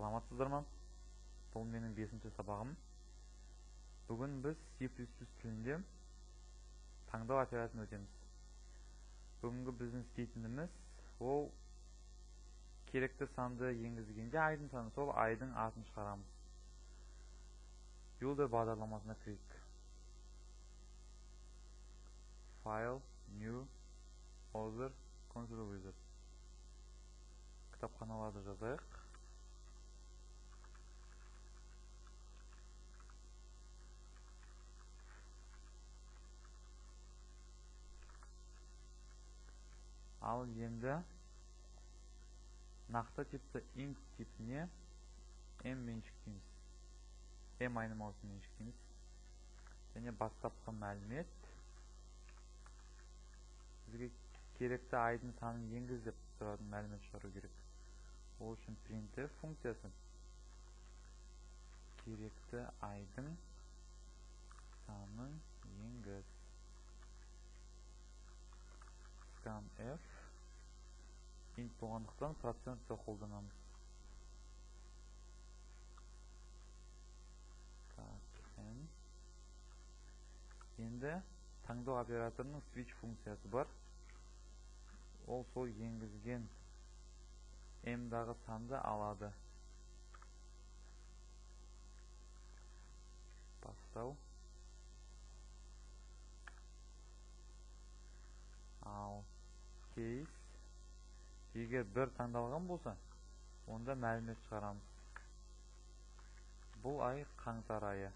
Саламатсыздар ма? Бұл менің 5-ші сабағым. Бүгін біз C++ тілінде таңдау операциясын өтеміз. Бүгінгі біздің істейтініміз ол керекті санды енгізгенде айдың саны, сол айдың атын шығарамыз. Builder бағдарламасына кірейік. File, New, Other, Console Wizard. Кітапханаларды жазайық. Ал енді нақты типті int типіне m меншіктейміз. M айнымалысын меншіктейміз. Және бастапқы мәлімет бізге керекті айдың санын енгіз деп тұратын мәлімет шығару керек. Ол үшін printf функциясы керекті айдың санын енгіз. Scanf int болғандықтан процентті қолданамыз. Енді таңдау операторының switch функциясы бар. Ол сол енгізген m-дағы санды алады. Бастау. Ал case егер бір таңдалған болса, онда мәлімет шығарамыз. Бұл ай қаңтар айы.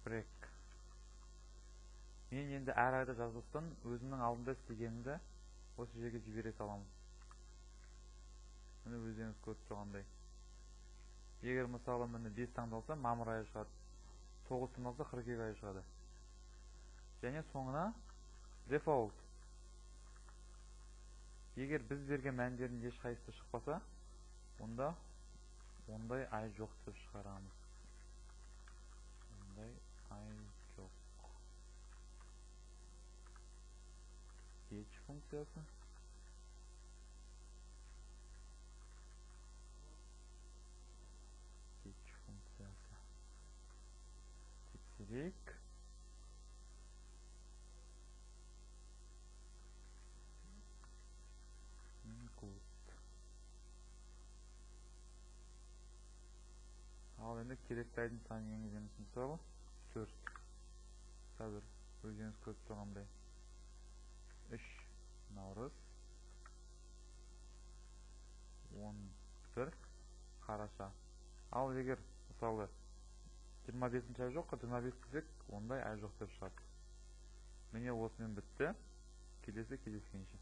Break. Мен енді әр айда жазбастан өзімнің алдында істегенімді осы жерге жібере саламын. Міне өздеріңіз көріп тұрғандай. Егер мысалы міне 5 таңдалса, мамыр айы шығады. 9 таңдалса 42 айы шығады. Және соңына default. Егер біз берген мәндердің ешқайсысы шықпаса, онда ондай ай жоқ деп шығарамыз. Ондай ай жоқ. Fetch функциясы. Fetch функциясы. Тексерейік. Ал енді керекті айдың санын енгіземіз. Мысалы 4. Қазір өздеріңіз көріп тұрғандай 3 наурыз 11 қараша. Ал егер мысалы 25 ай жоқ, 25 десек, ондай ай жоқ деп шығады. Міне осымен бітті. Келесі кездескенше.